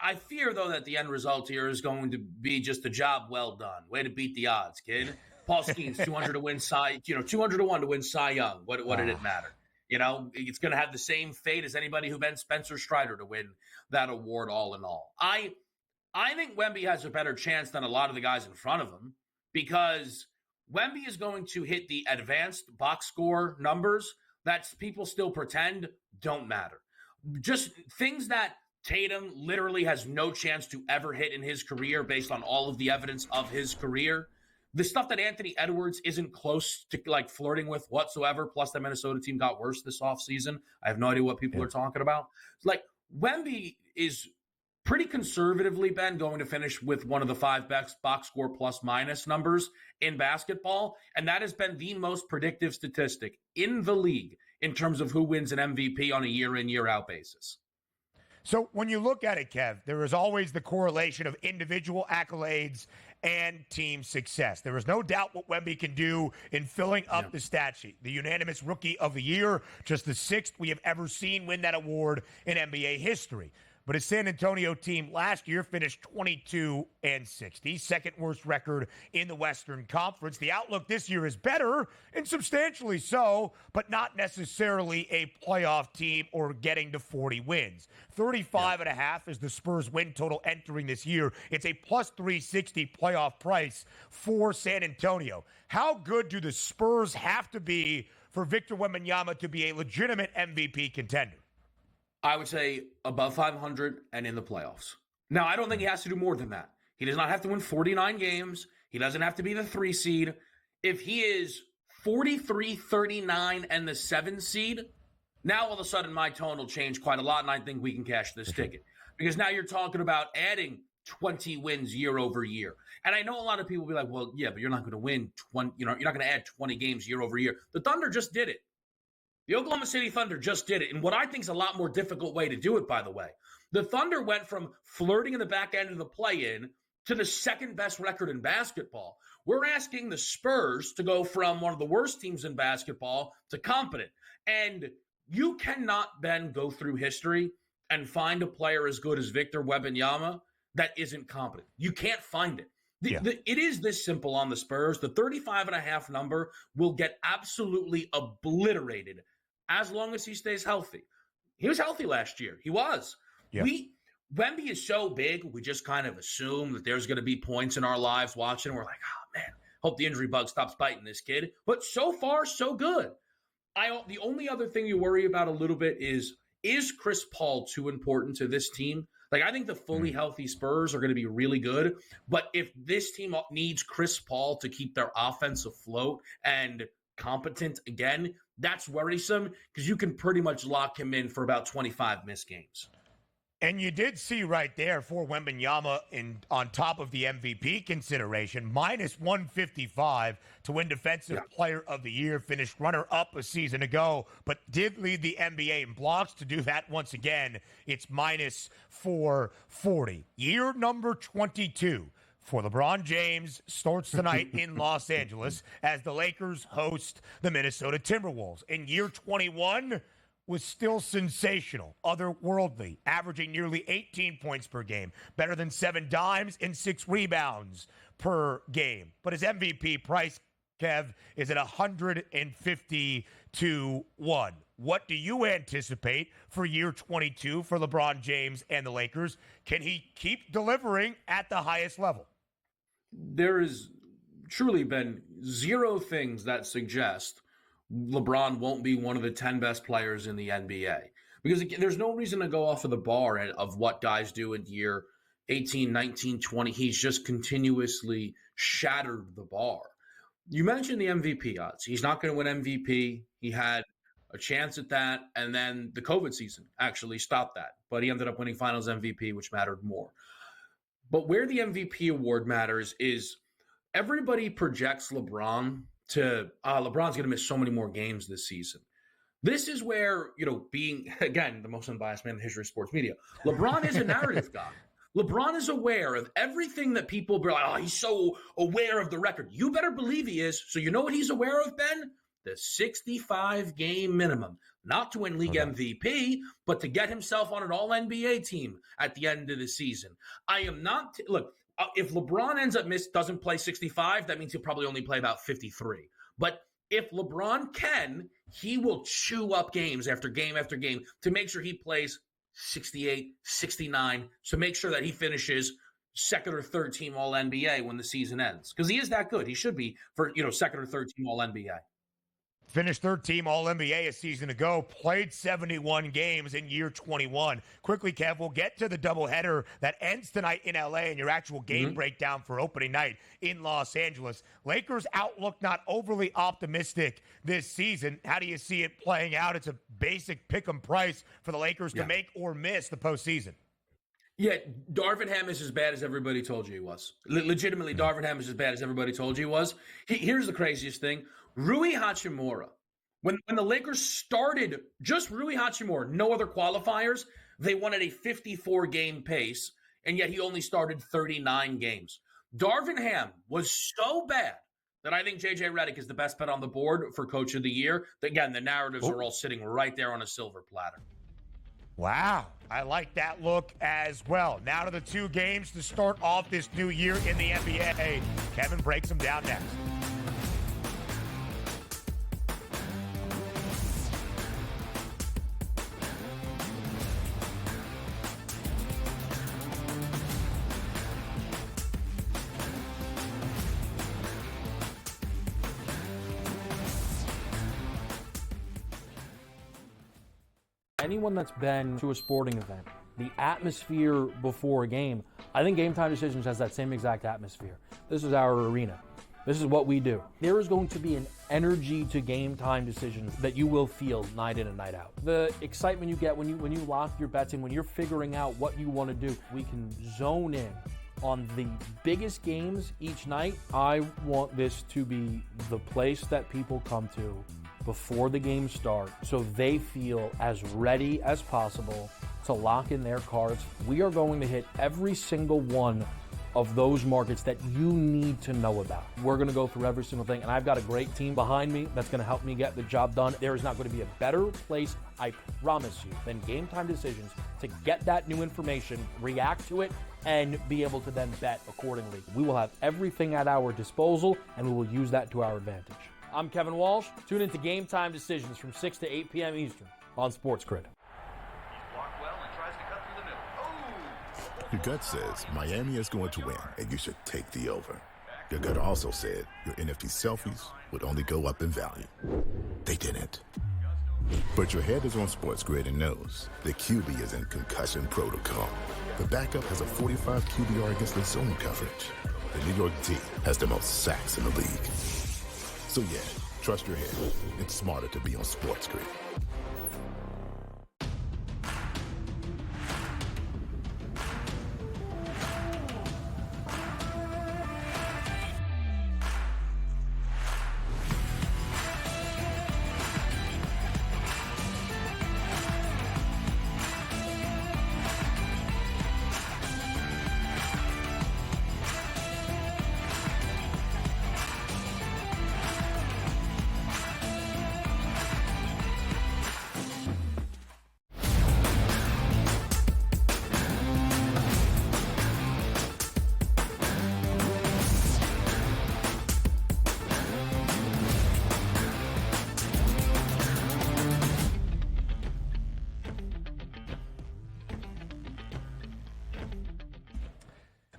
I fear, though, that the end result here is going to be just a job well done. Way to beat the odds, kid. Paul Skeens, 200 to win 200-1 to win Cy Young. What did it matter? It's going to have the same fate as anybody who bet Spencer Strider to win that award all in all. I think Wemby has a better chance than a lot of the guys in front of him because Wemby is going to hit the advanced box score numbers that people still pretend don't matter. Just things that Tatum literally has no chance to ever hit in his career based on all of the evidence of his career. The stuff that Anthony Edwards isn't close to flirting with whatsoever, plus the Minnesota team got worse this offseason. I have no idea what people are talking about. Wemby is pretty conservatively, Ben, going to finish with one of the 5 best box score plus minus numbers in basketball. And that has been the most predictive statistic in the league in terms of who wins an MVP on a year in, year out basis. So when you look at it, Kev, there is always the correlation of individual accolades and team success. There is no doubt what Wemby can do in filling up the stat sheet. The unanimous Rookie of the Year, just the 6th we have ever seen win that award in NBA history. But his San Antonio team last year finished 22-60, second worst record in the Western Conference. The outlook this year is better, and substantially so, but not necessarily a playoff team or getting to 40 wins. 35.5 is the Spurs win total entering this year. It's a plus 360 playoff price for San Antonio. How good do the Spurs have to be for Victor Wembanyama to be a legitimate MVP contender? I would say above 500 and in the playoffs. Now, I don't think he has to do more than that. He does not have to win 49 games. He doesn't have to be the 3 seed. If he is 43, 39, and the 7 seed, now all of a sudden my tone will change quite a lot, and I think we can cash this ticket. Because now you're talking about adding 20 wins year over year. And I know a lot of people will be like, well, yeah, but you're not going to win 20, you're not going to add 20 games year over year. The Thunder just did it. The Oklahoma City Thunder just did it. And what I think is a lot more difficult way to do it, by the way. The Thunder went from flirting in the back end of the play-in to the second best record in basketball. We're asking the Spurs to go from one of the worst teams in basketball to competent. And you cannot then go through history and find a player as good as Victor Wembanyama that isn't competent. You can't find it. It is this simple on the Spurs. The 35.5 number will get absolutely obliterated as long as he stays healthy. He was healthy last year. He was. Yeah. Wemby is so big, we just kind of assume that there's going to be points in our lives watching. We're like, oh, man, hope the injury bug stops biting this kid. But so far, so good. The only other thing you worry about a little bit is Chris Paul too important to this team? I think the fully healthy Spurs are going to be really good. But if this team needs Chris Paul to keep their offense afloat and competent again, that's worrisome because you can pretty much lock him in for about 25 missed games. And you did see right there for Wembanyama on top of the MVP consideration, minus 155 to win Defensive Player of the Year, finished runner-up a season ago, but did lead the NBA in blocks. To do that once again, it's minus 440. Year number 22 for LeBron James starts tonight in Los Angeles as the Lakers host the Minnesota Timberwolves. In year 21, was still sensational, otherworldly, averaging nearly 18 points per game, better than 7 dimes and 6 rebounds per game. But his MVP price, Kev, is at 150 to 1. What do you anticipate for year 22 for LeBron James and the Lakers? Can he keep delivering at the highest level? There has truly been zero things that suggest LeBron won't be one of the 10 best players in the NBA. Because there's no reason to go off of the bar of what guys do in year 18, 19, 20. He's just continuously shattered the bar. You mentioned the MVP odds. He's not going to win MVP. He had a chance at that, and then the COVID season actually stopped that. But he ended up winning Finals MVP, which mattered more. But where the MVP award matters is everybody projects LeBron to LeBron's going to miss so many more games this season. This is where, being, again, the most unbiased man in the history of sports media, LeBron is a narrative guy. LeBron is aware of everything that people be like, oh, he's so aware of the record. You better believe he is. So you know what he's aware of, Ben? The 65-game minimum. Not to win league MVP, but to get himself on an all-NBA team at the end of the season. I am not look, if LeBron ends up doesn't play 65, that means he'll probably only play about 53. But if LeBron can, he will chew up games after game after game to make sure he plays 68, 69, so make sure that he finishes second or third team All-NBA when the season ends. Because he is that good. He should be for, second or third team All-NBA. Finished third team All-NBA a season ago, played 71 games in year 21. Quickly, Kev, we'll get to the doubleheader that ends tonight in LA and your actual game breakdown for opening night in Los Angeles. Lakers outlook not overly optimistic this season. How do you see it playing out? It's a basic pick-em price for the Lakers to make or miss the postseason. Yeah, Darvin Ham is as bad as everybody told you he was. Legitimately, Darvin Ham is as bad as everybody told you he was. Here's the craziest thing. Rui Hachimura, when the Lakers started just Rui Hachimura, no other qualifiers, they won at a 54-game pace, and yet he only started 39 games. Darvin Ham was so bad that I think J.J. Redick is the best bet on the board for Coach of the Year. Again, the narratives are all sitting right there on a silver platter. Wow, I like that look as well. Now to the two games to start off this new year in the NBA. Kevin breaks them down next. Anyone that's been to a sporting event, the atmosphere before a game, I think Game Time Decisions has that same exact atmosphere. This is our arena. This is what we do. There is going to be an energy to Game Time Decisions that you will feel night in and night out. The excitement you get when you lock your bets in, when you're figuring out what you want to do, we can zone in on the biggest games each night. I want this to be the place that people come to before the games start so they feel as ready as possible to lock in their cards. We are going to hit every single one of those markets that you need to know about. We're going to go through every single thing, and I've got a great team behind me that's going to help me get the job done. There is not going to be a better place, I promise you, than Game Time Decisions to get that new information, react to it, and be able to then bet accordingly. We will have everything at our disposal, and we will use that to our advantage. I'm Kevin Walsh. Tune into Game Time Decisions from 6 to 8 p.m. Eastern on SportsGrid. Your gut says Miami is going to win, and you should take the over. Your gut also said your NFT selfies would only go up in value. They didn't. But your head is on SportsGrid and knows the QB is in concussion protocol. The backup has a 45 QBR against the zone coverage. The New York D has the most sacks in the league. So yeah, trust your head. It's smarter to be on SportsGrid.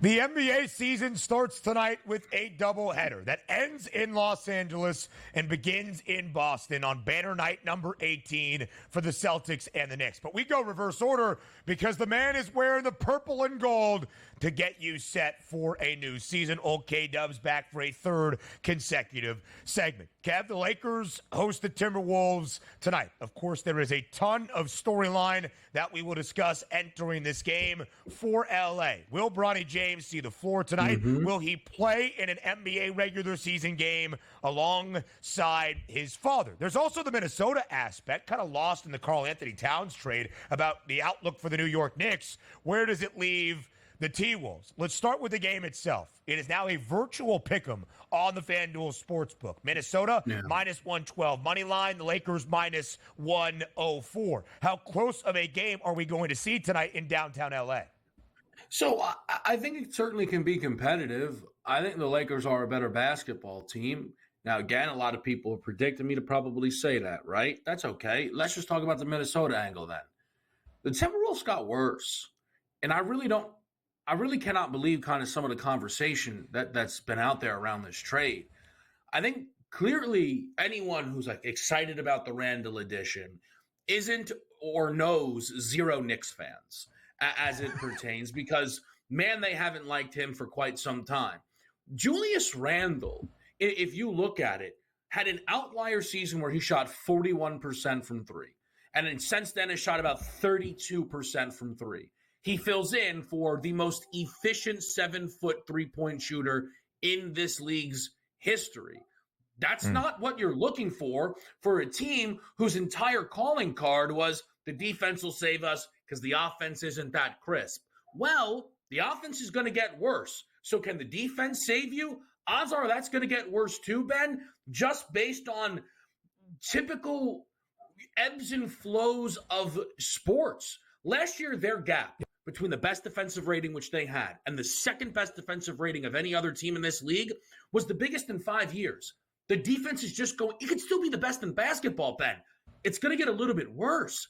The NBA season starts tonight with a doubleheader that ends in Los Angeles and begins in Boston on banner night number 18 for the Celtics and the Knicks. But we go reverse order because the man is wearing the purple and gold to get you set for a new season. Old K-Dubs back for a third consecutive segment. Kev, the Lakers host the Timberwolves tonight. Of course, there is a ton of storyline that we will discuss entering this game for LA. Will Bronny James see the floor tonight? Will he play in an NBA regular season game alongside his father? There's also the Minnesota aspect, kind of lost in the Karl Anthony Towns trade, about the outlook for the New York Knicks. Where does it leave the T-Wolves? Let's start with the game itself. It is now a virtual pick'em on the FanDuel Sportsbook. Minnesota minus 112 money line. The Lakers minus 104. How close of a game are we going to see tonight in downtown LA? So I think it certainly can be competitive. I think the Lakers are a better basketball team. Now, again, a lot of people have predicted me to probably say that, right? That's okay. Let's just talk about the Minnesota angle then. The Timberwolves got worse. And I really cannot believe kind of some of the conversation that's been out there around this trade. I think clearly anyone who's like excited about the Randall edition isn't or knows zero Knicks fans as it pertains because, man, they haven't liked him for quite some time. Julius Randle, if you look at it, had an outlier season where he shot 41% from three. And then since then has shot about 32% from three. He fills in for the most efficient 7-foot three-point shooter in this league's history. That's not what you're looking for a team whose entire calling card was the defense will save us because the offense isn't that crisp. Well, the offense is going to get worse. So can the defense save you? Odds are that's going to get worse too, Ben, just based on typical ebbs and flows of sports. Last year, their gap between the best defensive rating, which they had, and the second best defensive rating of any other team in this league was the biggest in 5 years. The defense is just going, it could still be the best in basketball, Ben. It's going to get a little bit worse.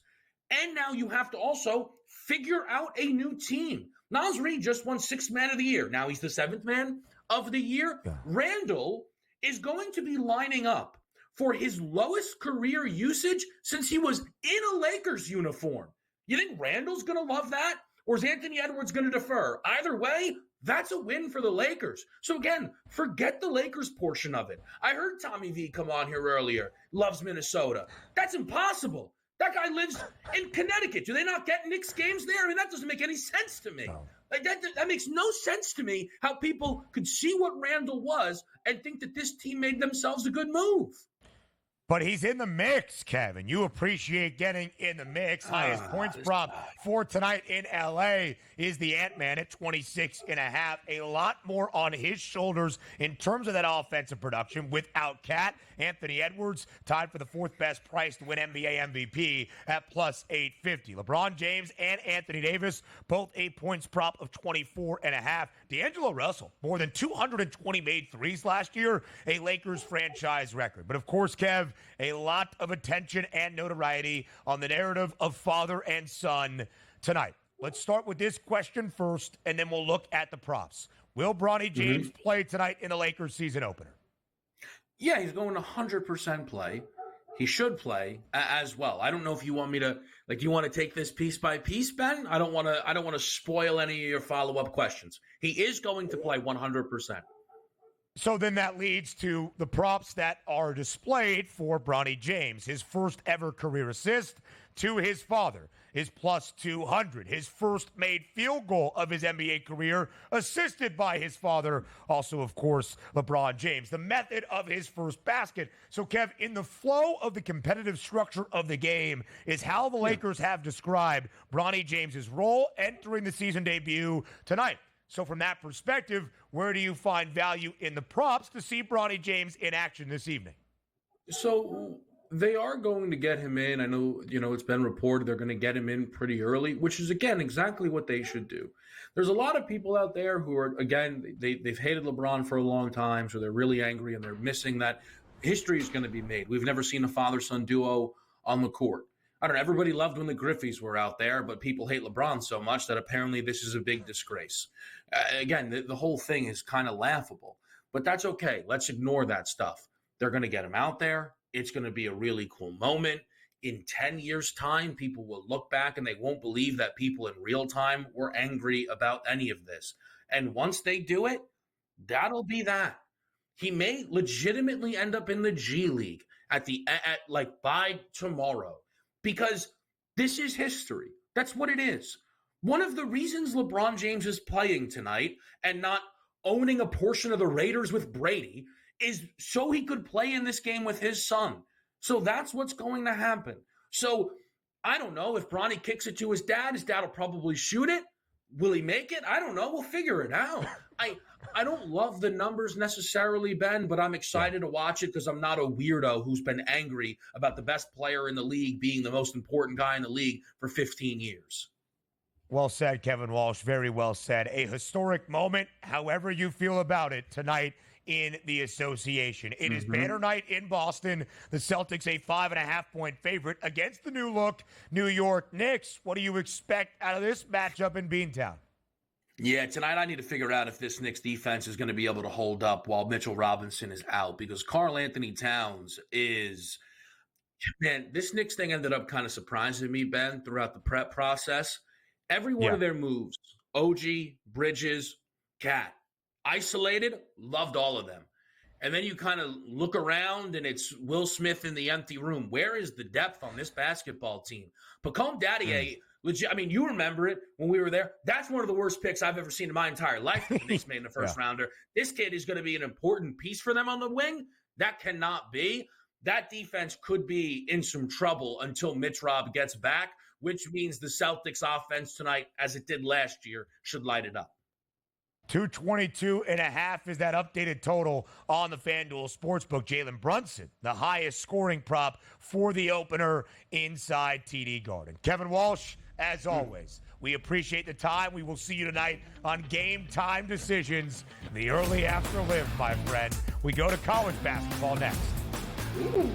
And now you have to also figure out a new team. Naz Reid just won 6th man of the year. Now he's the 7th man of the year. Yeah. Randall is going to be lining up for his lowest career usage since he was in a Lakers uniform. You think Randall's going to love that? Or is Anthony Edwards going to defer? Either way, that's a win for the Lakers. So again, forget the Lakers portion of it. I heard Tommy V come on here earlier, loves Minnesota. That's impossible. That guy lives in Connecticut. Do they not get Knicks games there? I mean, that doesn't make any sense to me. No. Like that makes no sense to me how people could see what Randall was and think that this team made themselves a good move. But he's in the mix, Kevin. You appreciate getting in the mix. Highest points prop for tonight in L.A. is the Ant-Man at 26.5. A lot more on his shoulders in terms of that offensive production without Cat. Anthony Edwards tied for the 4th best price to win NBA MVP at plus 850. LeBron James and Anthony Davis, both a points prop of 24.5. D'Angelo Russell, more than 220 made threes last year, a Lakers franchise record. But of course, Kev, a lot of attention and notoriety on the narrative of father and son tonight. Let's start with this question first, and then we'll look at the props. Will Bronny James play tonight in the Lakers season opener? Yeah, he's going to 100% play. He should play as well. I don't know if you want me to, like, you want to take this piece by piece, Ben? I don't want to spoil any of your follow-up questions. He is going to play 100%. So then that leads to the props that are displayed for Bronny James. His first ever career assist to his father is plus 200. His first made field goal of his NBA career, assisted by his father, also, of course, LeBron James. The method of his first basket. So, Kev, in the flow of the competitive structure of the game is how the Lakers have described Bronny James's role entering the season debut tonight. So from that perspective, where do you find value in the props to see Bronny James in action this evening? So they are going to get him in. I know, it's been reported they're going to get him in pretty early, which is, again, exactly what they should do. There's a lot of people out there who are, again, they've hated LeBron for a long time, so they're really angry and they're missing that history is going to be made. We've never seen a father-son duo on the court. I don't know, everybody loved when the Griffeys were out there, but people hate LeBron so much that apparently this is a big disgrace. Again, the whole thing is kind of laughable, but that's okay. Let's ignore that stuff. They're going to get him out there. It's going to be a really cool moment. In 10 years' time, people will look back and they won't believe that people in real time were angry about any of this. And once they do it, that'll be that. He may legitimately end up in the G League by tomorrow, because this is history. That's what it is. One of the reasons LeBron James is playing tonight and not owning a portion of the Raiders with Brady is so he could play in this game with his son. So that's what's going to happen. So I don't know if Bronny kicks it to his dad will probably shoot it. Will he make it? I don't know. We'll figure it out. I don't love the numbers necessarily, Ben, but I'm excited to watch it because I'm not a weirdo who's been angry about the best player in the league being the most important guy in the league for 15 years. Well said, Kevin Walsh. Very well said. A historic moment, however you feel about it, tonight in the association. It is banner night in Boston. The Celtics a 5.5-point favorite against the new look New York Knicks. What do you expect out of this matchup in Beantown? Yeah, tonight I need to figure out if this Knicks defense is going to be able to hold up while Mitchell Robinson is out, because Karl Anthony Towns is – man, this Knicks thing ended up kind of surprising me, Ben, throughout the prep process. Every one of their moves, OG, Bridges, Cat, isolated, loved all of them. And then you kind of look around and it's Will Smith in the empty room. Where is the depth on this basketball team? Pacome Daddier, legit. I mean, you remember it when we were there. That's one of the worst picks I've ever seen in my entire life that the Knicks made in the first rounder. This kid is going to be an important piece for them on the wing. That cannot be. That defense could be in some trouble until Mitch Rob gets back, which means the Celtics offense tonight, as it did last year, should light it up. 222.5 is that updated total on the FanDuel Sportsbook. Jalen Brunson, the highest scoring prop for the opener inside TD Garden. Kevin Walsh, as always, we appreciate the time. We will see you tonight on Game Time Decisions, the early after live, my friend. We go to college basketball next. Ooh.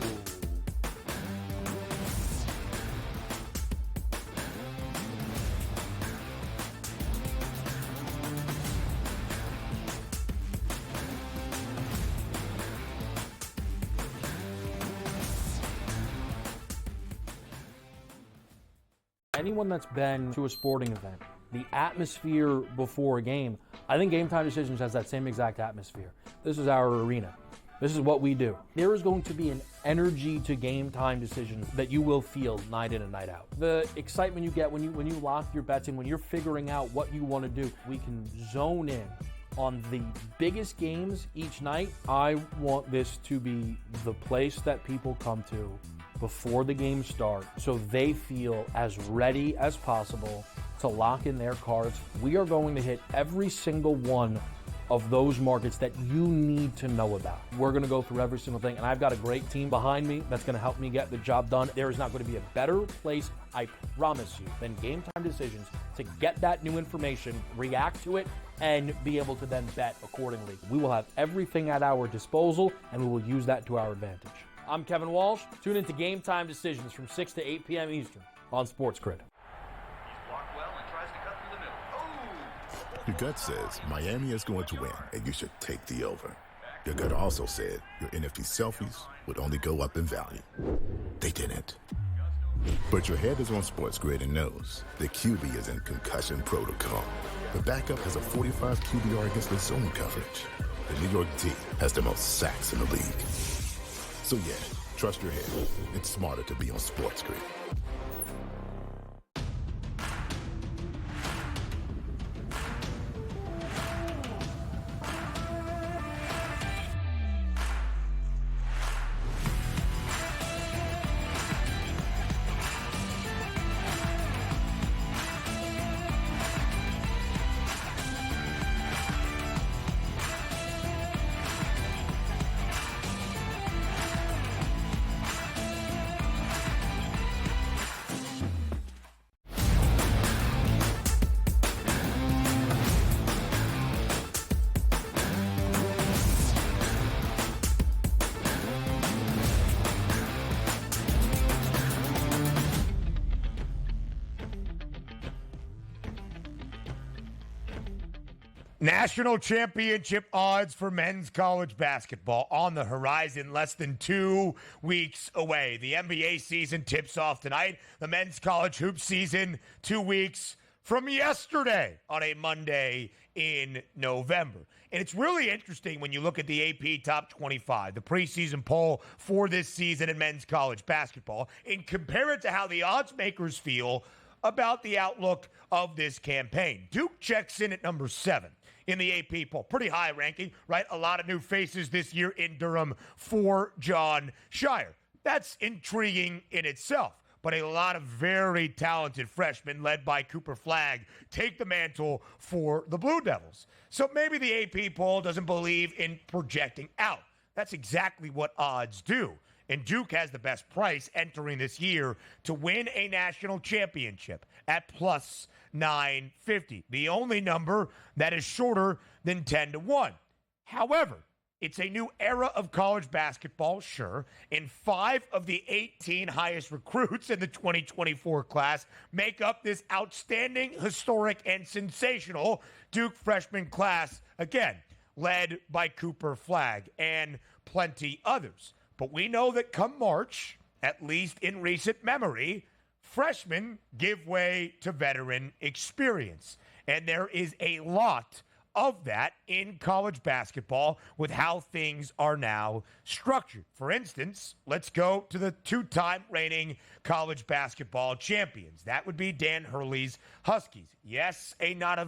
Anyone that's been to a sporting event, the atmosphere before a game, I think Game Time Decisions has that same exact atmosphere. This is our arena. This is what we do. There is going to be an energy to Game Time Decisions that you will feel night in and night out. The excitement you get when you lock your bets in, when you're figuring out what you want to do, we can zone in on the biggest games each night. I want this to be the place that people come to before the games start so they feel as ready as possible to lock in their cards. We are going to hit every single one of those markets that you need to know about. We're going to go through every single thing, and I've got a great team behind me that's going to help me get the job done. There is not going to be a better place, I promise you, than Game Time Decisions to get that new information, react to it, and be able to then bet accordingly. We will have everything at our disposal, and we will use that to our advantage. I'm Kevin Walsh. Tune into Game Time Decisions from 6 to 8 p.m. Eastern on SportsGrid. Your gut says Miami is going to win, and you should take the over. Your gut also said your NFT selfies would only go up in value. They didn't. But your head is on SportsGrid and knows the QB is in concussion protocol. The backup has a 45 QBR against the zone coverage. The New York D has the most sacks in the league. So yeah, trust your head. It's smarter to be on SportsGrid. National championship odds for men's college basketball on the horizon, less than 2 weeks away. The NBA season tips off tonight. The men's college hoop season 2 weeks from yesterday on a Monday in November. And it's really interesting when you look at the AP Top 25, the preseason poll for this season in men's college basketball, and compare it to how the odds makers feel about the outlook of this campaign. Duke checks in at number 7 in the AP poll. Pretty high ranking, right? A lot of new faces this year in Durham for John Shire. That's intriguing in itself. But a lot of very talented freshmen led by Cooper Flagg take the mantle for the Blue Devils. So maybe the AP poll doesn't believe in projecting out. That's exactly what odds do. And Duke has the best price entering this year to win a national championship at plus 950. The only number that is shorter than 10-1. However, it's a new era of college basketball, sure, and 5 of the 18 highest recruits in the 2024 class make up this outstanding, historic, and sensational Duke freshman class, again, led by Cooper Flagg and plenty others. But we know that come March, at least in recent memory, freshmen give way to veteran experience. And there is a lot of that in college basketball with how things are now structured. For instance, let's go to the 2-time reigning college basketball champions. That would be Dan Hurley's Huskies. Yes, a lot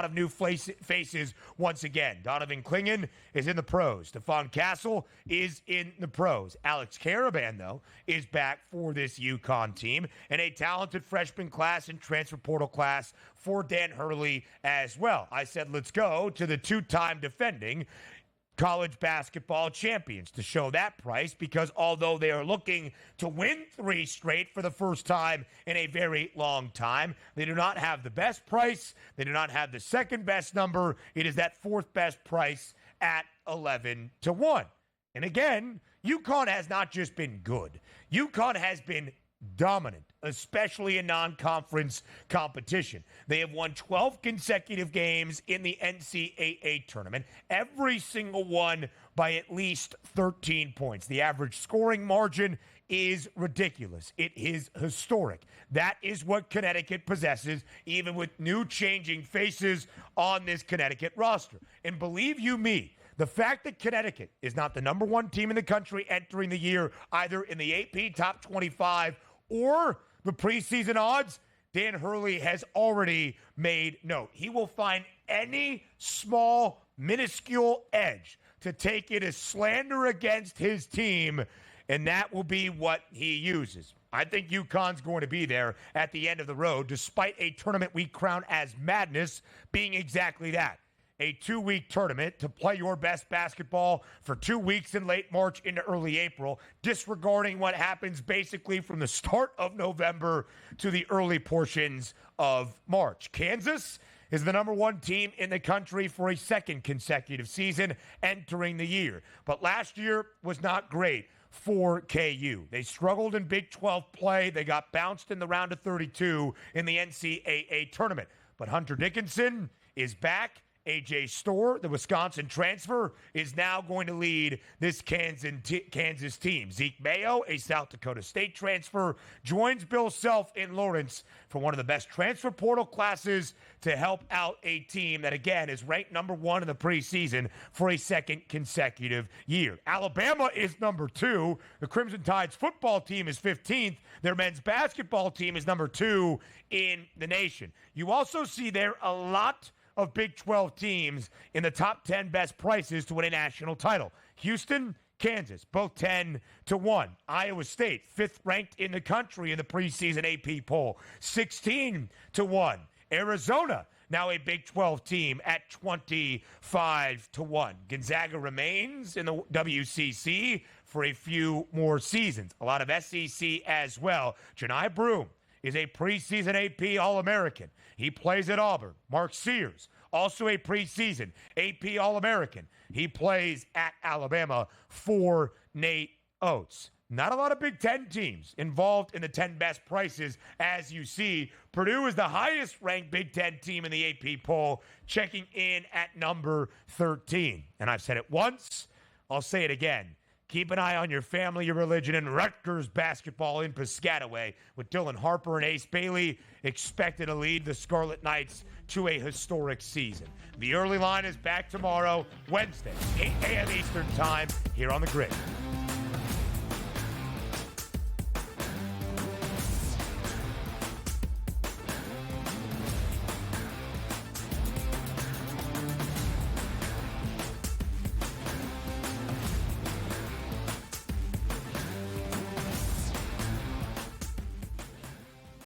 of new faces once again. Donovan Clingan is in the pros. Stephon Castle is in the pros. Alex Caravan, though, is back for this UConn team, and a talented freshman class and transfer portal class for Dan Hurley as well. I said let's go to the 2-time defending college basketball champions to show that price, because although they are looking to win 3 straight for the first time in a very long time, they do not have the best price. They do not have the second best number. It is that 4th best price at 11-1. And again, UConn has not just been good. UConn has been dominant, especially in non-conference competition. They have won 12 consecutive games in the NCAA tournament, every single one by at least 13 points. The average scoring margin is ridiculous. It is historic. That is what Connecticut possesses, even with new changing faces on this Connecticut roster. And believe you me, the fact that Connecticut is not the number 1 team in the country entering the year, either in the AP Top 25 or the preseason odds, Dan Hurley has already made note. He will find any small, minuscule edge to take it as slander against his team, and that will be what he uses. I think UConn's going to be there at the end of the road, despite a tournament we crown as madness being exactly that. A 2-week tournament to play your best basketball for 2 weeks in late March into early April, disregarding what happens basically from the start of November to the early portions of March. Kansas is the number 1 team in the country for a 2nd consecutive season entering the year. But last year was not great for KU. They struggled in Big 12 play. They got bounced in the round of 32 in the NCAA tournament. But Hunter Dickinson is back. A.J. Storr, the Wisconsin transfer, is now going to lead this Kansas team. Zeke Mayo, a South Dakota State transfer, joins Bill Self in Lawrence for one of the best transfer portal classes to help out a team that, again, is ranked number 1 in the preseason for a 2nd consecutive year. Alabama is number 2. The Crimson Tide's football team is 15th. Their men's basketball team is number 2 in the nation. You also see there a lot of Big 12 teams in the top 10 best prices to win a national title. Houston, Kansas, both 10-1. Iowa State, 5th ranked in the country in the preseason AP poll, 16-1. Arizona, now a Big 12 team at 25-1. Gonzaga remains in the WCC for a few more seasons. A lot of SEC as well. Janai Broome is a preseason AP All-American. He plays at Auburn. Mark Sears, also a preseason AP All-American. He plays at Alabama for Nate Oates. Not a lot of Big Ten teams involved in the 10 best prices. As you see, Purdue is the highest ranked Big Ten team in the AP poll, checking in at number 13. And I've said it once, I'll say it again. Keep an eye on your family, your religion, and Rutgers basketball in Piscataway with Dylan Harper and Ace Bailey expected to lead the Scarlet Knights to a historic season. The early line is back tomorrow, Wednesday, 8 a.m. Eastern Time, here on the Grid.